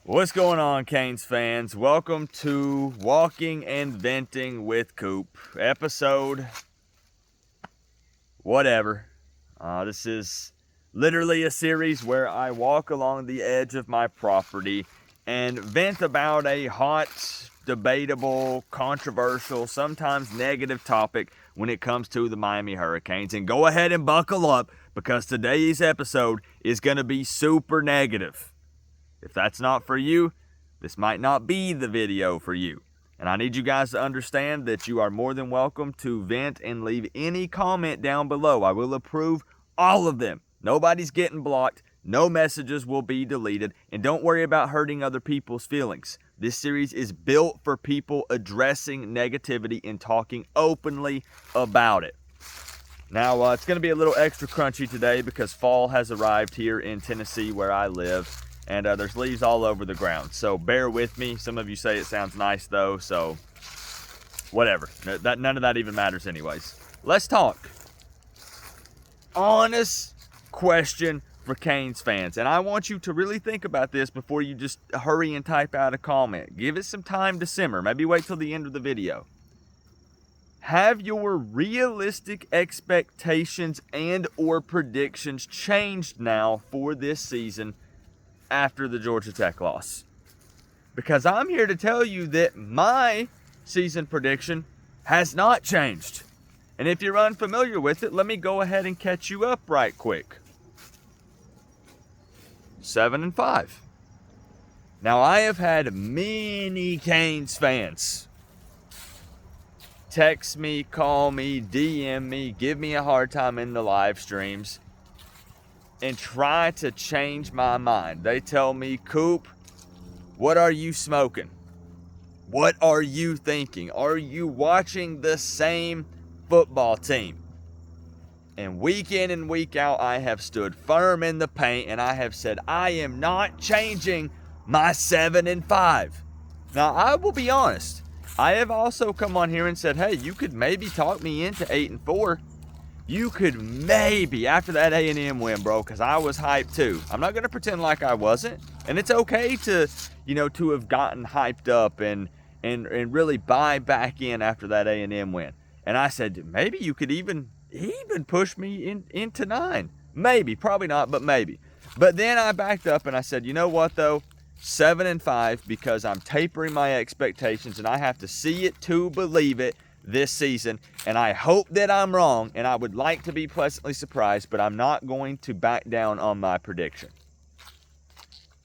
What's going on, Canes fans? Welcome to Walking and Venting with Coop, episode whatever. This is literally a series where I walk along the edge of my property and vent about a hot, debatable, controversial, sometimes negative topic when it comes to the Miami Hurricanes. And go ahead and buckle up, because today's episode is going to be super negative. If that's not for you, this might not be the video for you. And I need you guys to understand that you are more than welcome to vent and leave any comment down below. I will approve all of them. Nobody's getting blocked. No messages will be deleted. And don't worry about hurting other people's feelings. This series is built for people addressing negativity and talking openly about it. Now, it's going to be a little extra crunchy today because fall has arrived here in Tennessee where I live. And there's leaves all over the ground, so bear with me. Some of you say it sounds nice though, so whatever. None of that even matters anyways. Let's talk. Honest question for Canes fans, and I want you to really think about this before you just hurry and type out a comment. Give it some time to simmer. Maybe wait till the end of the video. Have your realistic expectations and or predictions changed now for this season after the Georgia Tech loss? Because I'm here to tell you that my season prediction has not changed. And if you're unfamiliar with it, let me go ahead and catch you up right quick. 7-5. Now, I have had many Canes fans text me, call me, DM me, give me a hard time in the live streams and try to change my mind. They tell me, Coop, what are you smoking? What are you thinking? Are you watching the same football team? And week in and week out, I have stood firm in the paint and I have said, I am not changing my 7-5. Now, I will be honest. I have also come on here and said, hey, you could maybe talk me into 8-4. You could maybe, after that A&M win, bro, because I was hyped too. I'm not going to pretend like I wasn't. And it's okay to, to have gotten hyped up and really buy back in after that A&M win. And I said, maybe you could even push me into 9. Maybe, probably not, but maybe. But then I backed up and I said, you know what, though? 7-5, because I'm tapering my expectations and I have to see it to believe it this season, and I hope that I'm wrong, and I would like to be pleasantly surprised, but I'm not going to back down on my prediction.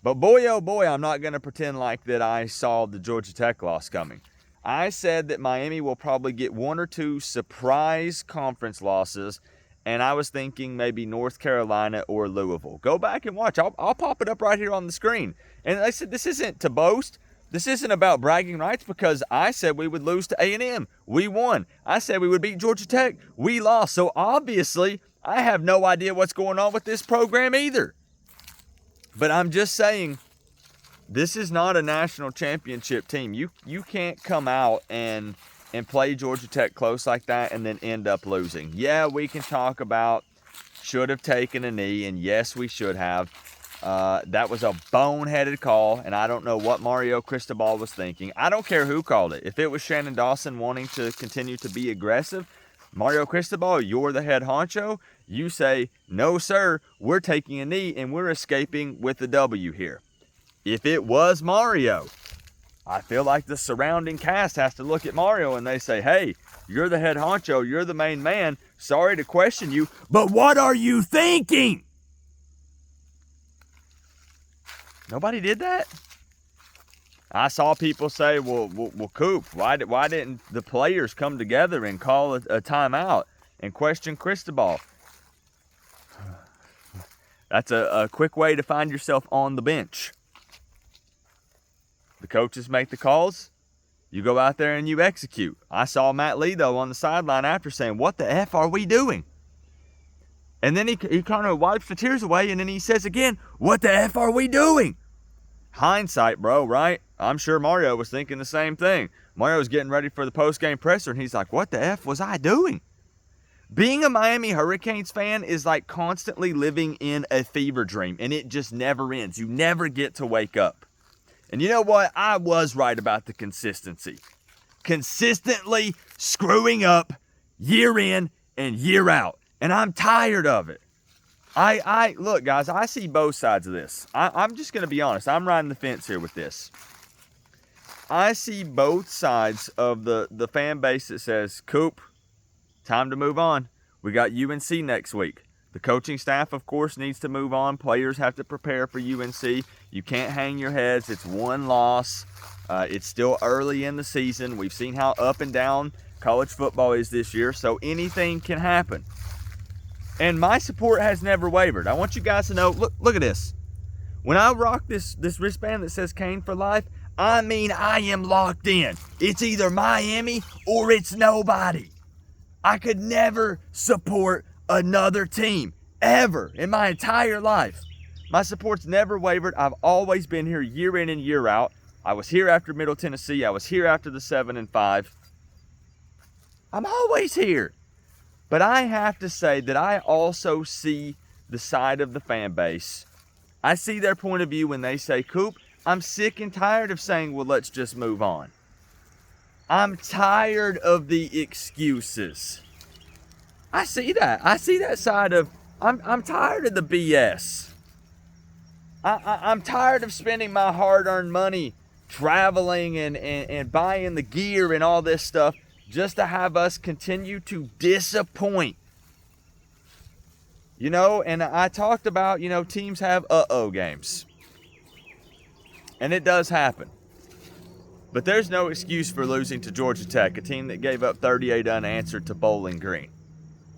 But boy, oh boy, I'm not going to pretend like that I saw the Georgia Tech loss coming. I said that Miami will probably get 1 or 2 surprise conference losses, and I was thinking maybe North Carolina or Louisville. Go back and watch. I'll pop it up right here on the screen. And I said this isn't to boast. This isn't about bragging rights, because I said we would lose to A&M. We won. I said we would beat Georgia Tech. We lost. So obviously, I have no idea what's going on with this program either. But I'm just saying, this is not a national championship team. You can't come out and play Georgia Tech close like that and then end up losing. Yeah, we can talk about should have taken a knee, and yes, we should have. That was a boneheaded call, and I don't know what Mario Cristobal was thinking. I don't care who called it. If it was Shannon Dawson wanting to continue to be aggressive, Mario Cristobal, you're the head honcho. You say, no, sir, we're taking a knee, and we're escaping with the W here. If it was Mario, I feel like the surrounding cast has to look at Mario and they say, hey, you're the head honcho. You're the main man. Sorry to question you, but what are you thinking? Nobody did that? I saw people say, well, Coop, why didn't the players come together and call a timeout and question Cristobal? That's a quick way to find yourself on the bench. The coaches make the calls. You go out there and you execute. I saw Matt Lee, though, on the sideline after saying, what the F are we doing? And then he kind of wipes the tears away, and then he says again, what the F are we doing? Hindsight, bro, right? I'm sure Mario was thinking the same thing. Mario was getting ready for the post-game presser, and he's like, what the F was I doing? Being a Miami Hurricanes fan is like constantly living in a fever dream, and it just never ends. You never get to wake up. And you know what? I was right about the consistency. Consistently screwing up year in and year out. And I'm tired of it. I look, guys, I see both sides of this. I'm just going to be honest. I'm riding the fence here with this. I see both sides of the fan base that says, Coop, time to move on. We got UNC next week. The coaching staff, of course, needs to move on. Players have to prepare for UNC. You can't hang your heads. It's one loss. It's still early in the season. We've seen how up and down college football is this year, so anything can happen. And my support has never wavered. I want you guys to know, look at this. When I rock this wristband that says Cane for life, I mean I am locked in. It's either Miami or it's nobody. I could never support another team, ever, in my entire life. My support's never wavered. I've always been here year in and year out. I was here after Middle Tennessee. I was here after the 7-5. I'm always here. But I have to say that I also see the side of the fan base. I see their point of view when they say, Coop, I'm sick and tired of saying, well, let's just move on. I'm tired of the excuses. I see that. I see that side of, I'm tired of the BS. I'm tired of spending my hard-earned money traveling and buying the gear and all this stuff just to have us continue to disappoint. You know, and I talked about, you know, teams have games. And it does happen. But there's no excuse for losing to Georgia Tech, a team that gave up 38 unanswered to Bowling Green.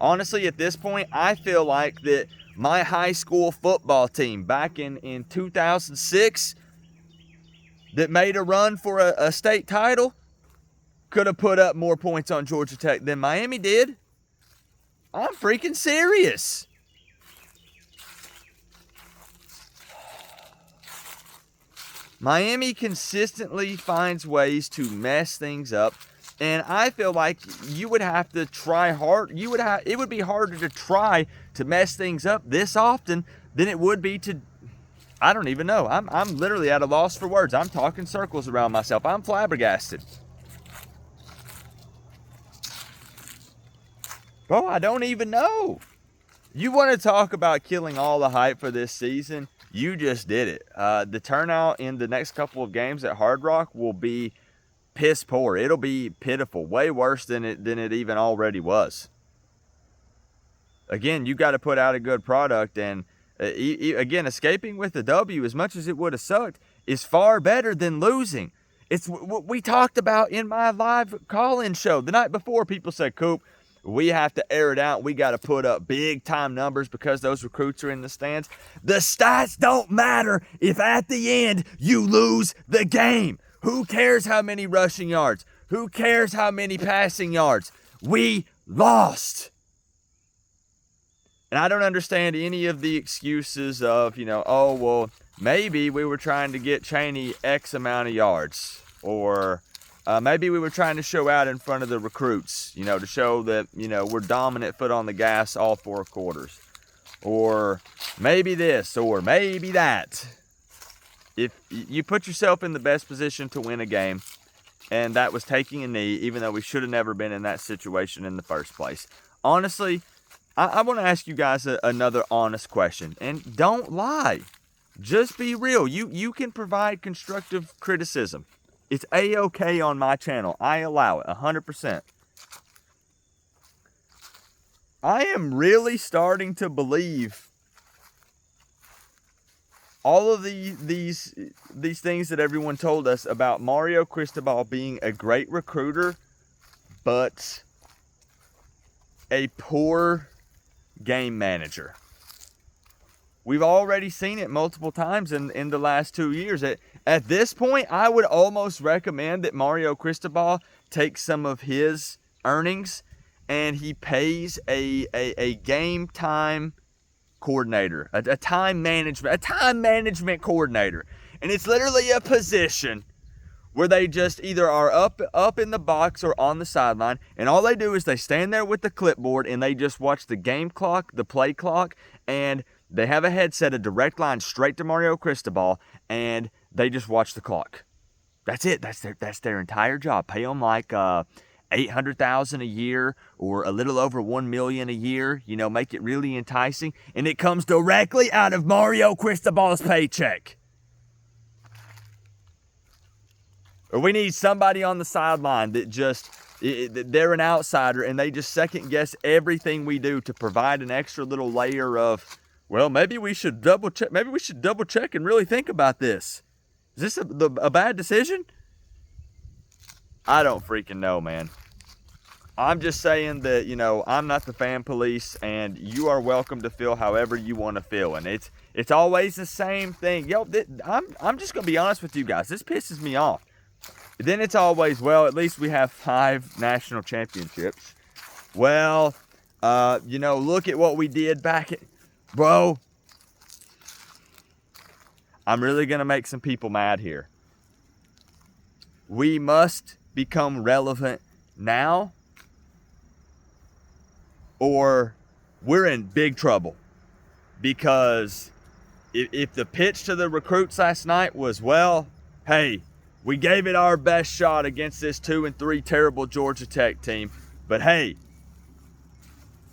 Honestly, at this point, I feel like that my high school football team back in 2006 that made a run for a state title could have put up more points on Georgia Tech than Miami did. I'm freaking serious. Miami consistently finds ways to mess things up, and I feel like you would have to try hard. It would be harder to try to mess things up this often than it would be to, I don't even know. I'm literally at a loss for words. I'm talking circles around myself. I'm flabbergasted. Bro, I don't even know. You want to talk about killing all the hype for this season? You just did it. The turnout in the next couple of games at Hard Rock will be piss poor. It'll be pitiful, way worse than it even already was. Again, you got to put out a good product, and again, escaping with the W, as much as it would have sucked, is far better than losing. It's what we talked about in my live call-in show the night before. People said, Coop, we have to air it out. We got to put up big time numbers because those recruits are in the stands. The stats don't matter if at the end you lose the game. Who cares how many rushing yards? Who cares how many passing yards? We lost. And I don't understand any of the excuses of, you know, oh, well, maybe we were trying to get Chaney X amount of yards, or maybe we were trying to show out in front of the recruits, you know, to show that, you know, we're dominant, foot on the gas all 4 quarters. Or maybe this, or maybe that. If you put yourself in the best position to win a game, and that was taking a knee, even though we should have never been in that situation in the first place. Honestly, I want to ask you guys another honest question. And don't lie. Just be real. You can provide constructive criticism. It's A-OK on my channel. I allow it 100%. I am really starting to believe all of these things that everyone told us about Mario Cristobal being a great recruiter, but a poor game manager. We've already seen it multiple times in the last 2 years. At this point, I would almost recommend that Mario Cristobal takes some of his earnings and he pays a game time coordinator, a time management coordinator. And it's literally a position where they just either are up in the box or on the sideline, and all they do is they stand there with the clipboard and they just watch the game clock, the play clock, and they have a headset, a direct line straight to Mario Cristobal, and they just watch the clock. That's it. That's their entire job. Pay them like $800,000 a year or a little over $1 million a year. You know, make it really enticing, and it comes directly out of Mario Cristobal's paycheck. Or we need somebody on the sideline that just, they're an outsider and they just second guess everything we do to provide an extra little layer of, well, maybe we should double check. Maybe we should double check and really think about this. Is this a bad decision? I don't freaking know, man. I'm just saying that, you know, I'm not the fan police, and you are welcome to feel however you want to feel. And it's always the same thing. Yo, I'm just going to be honest with you guys. This pisses me off. Then it's always, well, at least we have 5 national championships. Well, you know, look at what we did back at, bro. I'm really going to make some people mad here. We must become relevant now, or we're in big trouble. Because if the pitch to the recruits last night was, well, hey, we gave it our best shot against this 2-3 terrible Georgia Tech team, but hey,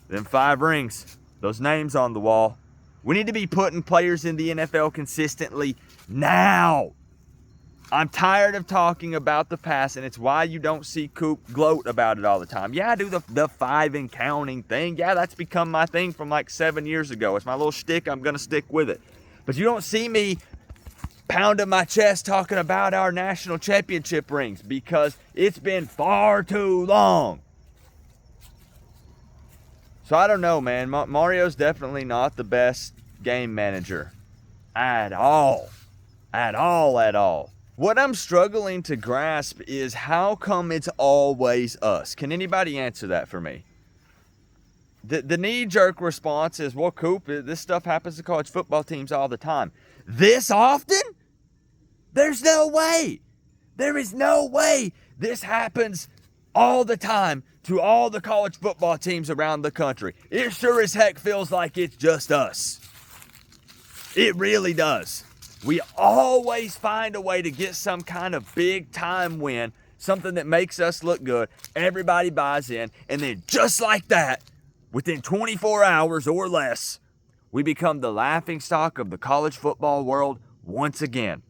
them 5 rings, those names on the wall, we need to be putting players in the NFL consistently now. I'm tired of talking about the past, and it's why you don't see Coop gloat about it all the time. Yeah, I do the 5 and counting thing. Yeah, that's become my thing from like 7 years ago. It's my little shtick. I'm going to stick with it. But you don't see me pounding my chest talking about our national championship rings because it's been far too long. So I don't know, man. Mario's definitely not the best game manager at all. At all. What I'm struggling to grasp is how come it's always us? Can anybody answer that for me? The knee-jerk response is, well, Coop, this stuff happens to college football teams all the time. This often? There's no way. There is no way this happens all the time to all the college football teams around the country. It sure as heck feels like it's just us. It really does. We always find a way to get some kind of big time win, something that makes us look good. Everybody buys in, and then just like that, within 24 hours or less, we become the laughingstock of the college football world once again.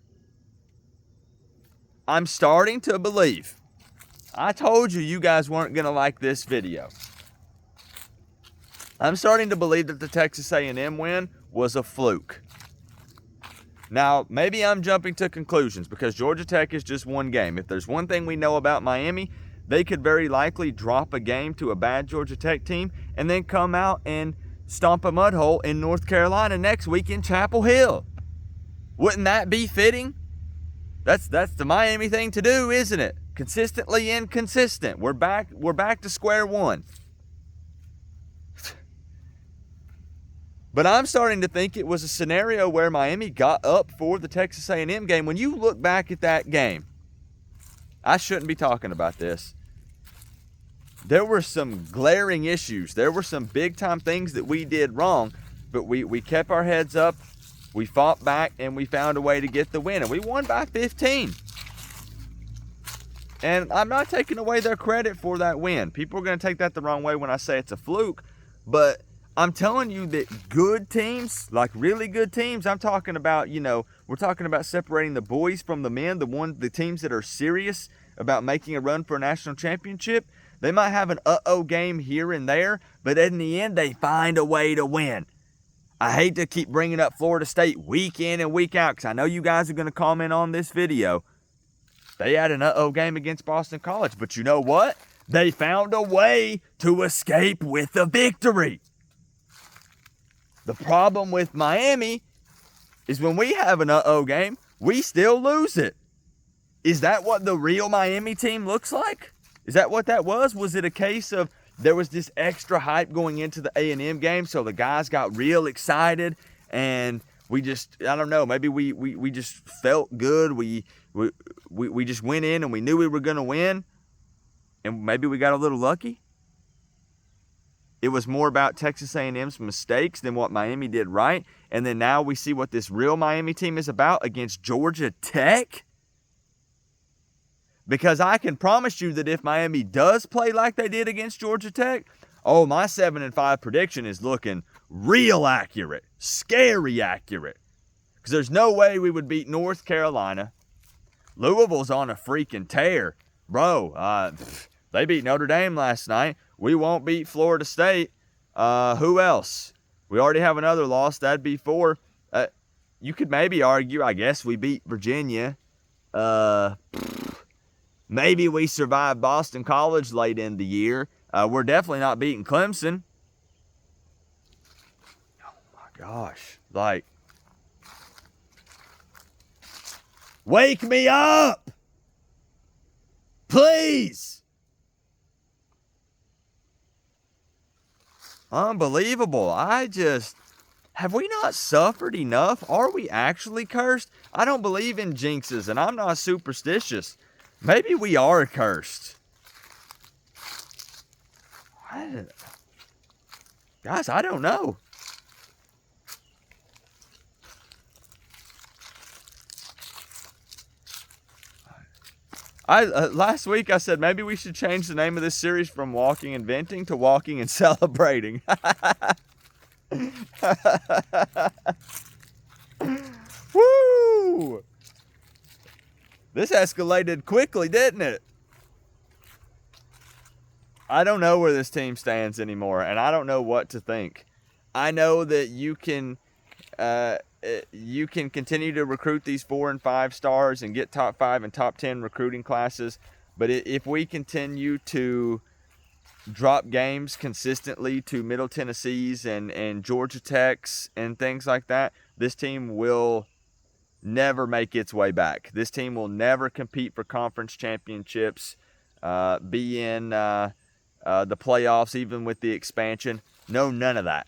I'm starting to believe. I told you guys weren't going to like this video. I'm starting to believe that the Texas A&M win was a fluke. Now, maybe I'm jumping to conclusions because Georgia Tech is just one game. If there's one thing we know about Miami, they could very likely drop a game to a bad Georgia Tech team and then come out and stomp a mud hole in North Carolina next week in Chapel Hill. Wouldn't that be fitting? That's the Miami thing to do, isn't it? Consistently inconsistent. We're back to square one. But I'm starting to think it was a scenario where Miami got up for the Texas A&M game. When you look back at that game, I shouldn't be talking about this. There were some glaring issues. There were some big-time things that we did wrong, but we kept our heads up, we fought back, and we found a way to get the win. And we won by 15. And I'm not taking away their credit for that win. People are going to take that the wrong way when I say it's a fluke, but I'm telling you that good teams, like really good teams, I'm talking about, we're talking about separating the boys from the men, the teams that are serious about making a run for a national championship. They might have an game here and there, but in the end, they find a way to win. I hate to keep bringing up Florida State week in and week out because I know you guys are going to comment on this video. They had an game against Boston College, but you know what? They found a way to escape with a victory. The problem with Miami is when we have an game, we still lose it. Is that what the real Miami team looks like? Is that what that was? Was it a case of there was this extra hype going into the A&M game, so the guys got real excited, and we just, I don't know, maybe we just felt good. We just went in and we knew we were going to win, and maybe we got a little lucky? It was more about Texas A&M's mistakes than what Miami did right. and then now we see what this real Miami team is about against Georgia Tech? Because I can promise you that if Miami does play like they did against Georgia Tech, oh, my 7-5 prediction is looking real accurate, scary accurate. Because there's no way we would beat North Carolina. Louisville's on a freaking tear. Bro, they beat Notre Dame last night. We won't beat Florida State. Who else? We already have another loss. That'd be 4. You could maybe argue, I guess, we beat Virginia. Maybe we survived Boston College late in the year. We're definitely not beating Clemson. Oh, my gosh. Like, wake me up! Please! Unbelievable. Have we not suffered enough? Are we actually cursed? I don't believe in jinxes, and I'm not superstitious. Maybe we are cursed. Guys, I don't know. Last week I said maybe we should change the name of this series from Walking and Venting to Walking and Celebrating. Woo! This escalated quickly, didn't it? I don't know where this team stands anymore, and I don't know what to think. I know that you can continue to recruit these 4 and 5 stars and get top 5 and top 10 recruiting classes, but if we continue to drop games consistently to Middle Tennessee's and Georgia Tech's and things like that, this team will never make its way back. This team will never compete for conference championships, be in the playoffs, even with the expansion. No, none of that.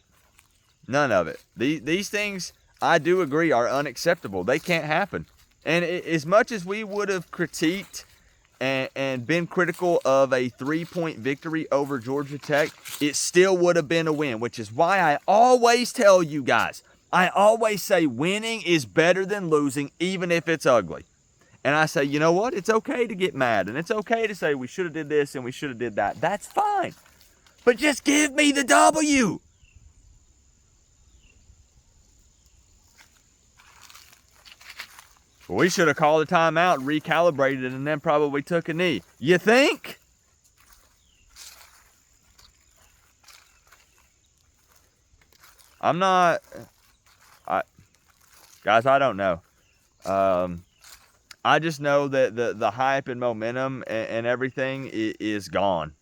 None of it. These things, I do agree, are unacceptable. They can't happen. And as much as we would have critiqued and been critical of a 3-point victory over Georgia Tech, it still would have been a win, which is why I always tell you guys, I always say winning is better than losing, even if it's ugly. And I say, you know what? It's okay to get mad, and it's okay to say we should have did this and we should have did that. That's fine. But just give me the W. We should have called a timeout, recalibrated, and then probably took a knee. You think? I'm not... Guys, I don't know. I just know that the hype and momentum and everything is gone.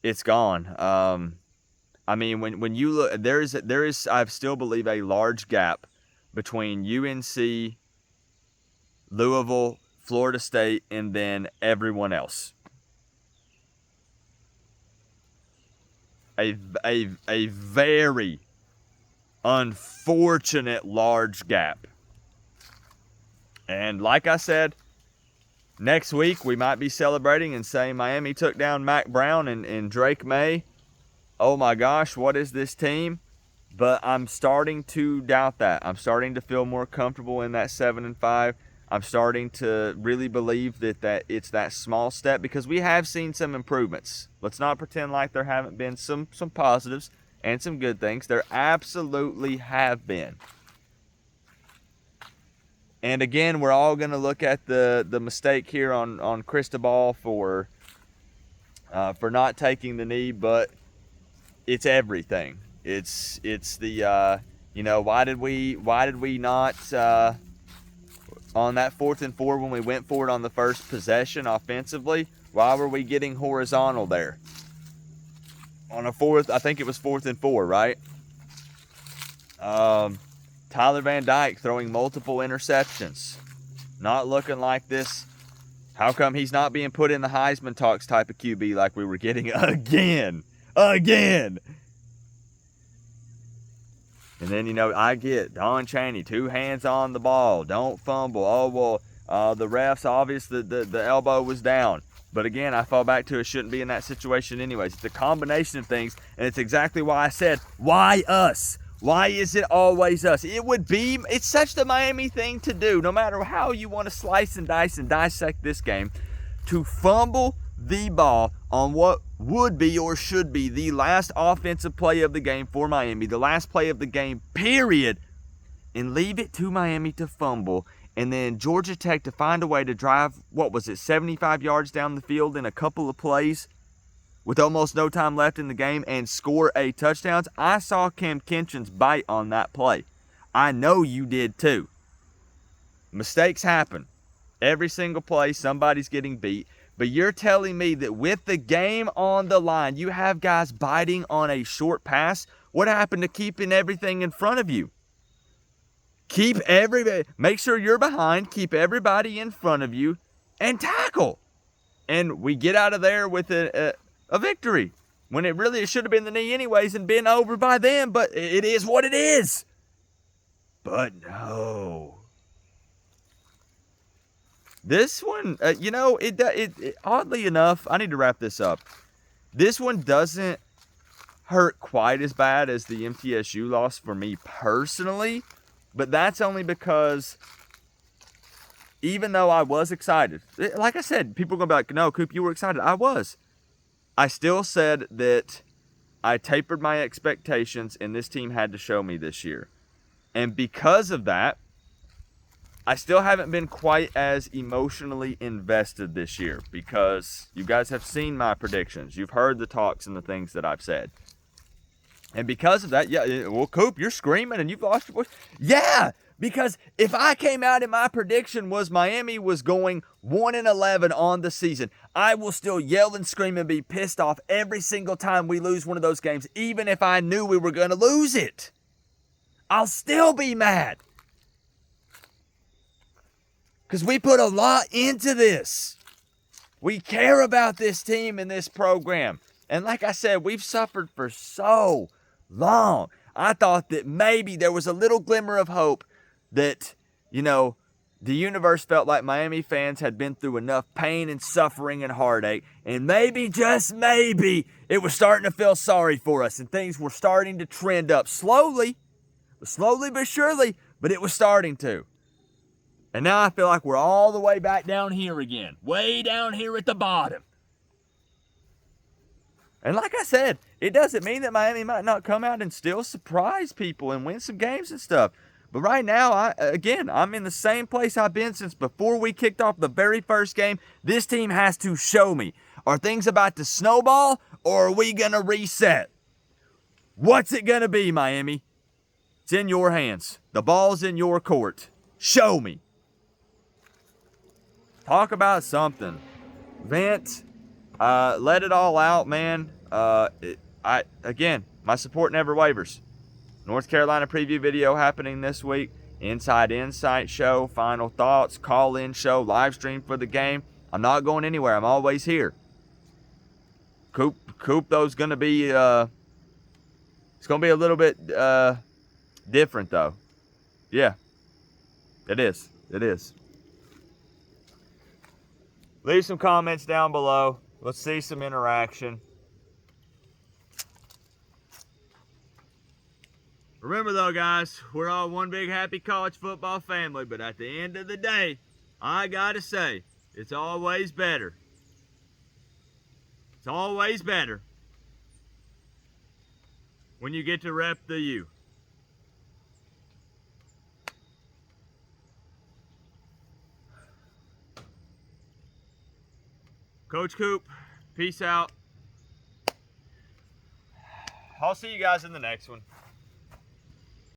It's gone. I mean, when you look, there is I still believe a large gap between UNC, Louisville, Florida State, and then everyone else. A very unfortunate large gap. And like I said, next week we might be celebrating and saying Miami took down Mac Brown and Drake May. Oh my gosh, what is this team? But I'm starting to doubt that. I'm starting to feel more comfortable in that 7-5. I'm starting to really believe that it's that small step, because we have seen some improvements. Let's not pretend like there haven't been some positives and some good things. There absolutely have been. And again, we're all going to look at the mistake here on Cristobal for not taking the knee, but it's everything. It's the why did we not on that 4th and 4 when we went for it on the first possession offensively? Why were we getting horizontal there? On a 4th, I think it was 4th and 4, right? Tyler Van Dyke throwing multiple interceptions. Not looking like this. How come he's not being put in the Heisman talks type of QB like we were getting again? Again! And then, I get Don Chaney, 2 hands on the ball, don't fumble. Oh, well, the ref's obvious that the elbow was down. But again, I fall back to it shouldn't be in that situation anyways. It's a combination of things, and it's exactly why I said, why us? Why is it always us? It's such the Miami thing to do, no matter how you want to slice and dice and dissect this game, to fumble the ball on what would be or should be the last offensive play of the game for Miami, the last play of the game, period, and leave it to Miami to fumble, and then Georgia Tech to find a way to drive, 75 yards down the field in a couple of plays with almost no time left in the game and score a touchdown. I saw Cam Kinchin's bite on that play. I know you did too. Mistakes happen. Every single play, somebody's getting beat. But you're telling me that with the game on the line, you have guys biting on a short pass? What happened to keeping everything in front of you? Make sure you're behind, keep everybody in front of you, and tackle. And we get out of there with a victory, when it should have been the knee anyways and been over by them, but it is what it is. But no. This one, oddly enough, I need to wrap this up. This one doesn't hurt quite as bad as the MTSU loss for me personally, but that's only because even though I was excited, like I said, people are going to be like, no, Coop, you were excited. I was. I still said that I tapered my expectations and this team had to show me this year. And because of that, I still haven't been quite as emotionally invested this year because you guys have seen my predictions. You've heard the talks and the things that I've said. And because of that, Coop, you're screaming and you've lost your voice. Yeah, because if I came out and my prediction was Miami was going 1-11 on the season, I will still yell and scream and be pissed off every single time we lose one of those games, even if I knew we were going to lose it. I'll still be mad. Because we put a lot into this. We care about this team and this program. And like I said, we've suffered for so long. I thought that maybe there was a little glimmer of hope that, the universe felt like Miami fans had been through enough pain and suffering and heartache. And maybe, just maybe, it was starting to feel sorry for us. And things were starting to trend up slowly but surely, but it was starting to. And now I feel like we're all the way back down here again. Way down here at the bottom. And like I said, it doesn't mean that Miami might not come out and still surprise people and win some games and stuff. But right now, I'm in the same place I've been since before we kicked off the very first game. This team has to show me. Are things about to snowball or are we going to reset? What's it going to be, Miami? It's in your hands. The ball's in your court. Show me. Talk about something. Vent. Let it all out, man. My support never wavers. North Carolina preview video happening this week. Inside Insight show, final thoughts, call-in show, live stream for the game. I'm not going anywhere. I'm always here. Coop though, is going to be, it's going to be a little bit different, though. Yeah, it is. It is. Leave some comments down below. Let's see some interaction. Remember, though, guys, we're all one big happy college football family, but at the end of the day, I got to say, it's always better. It's always better when you get to rep the U. Coach Coop, peace out. I'll see you guys in the next one.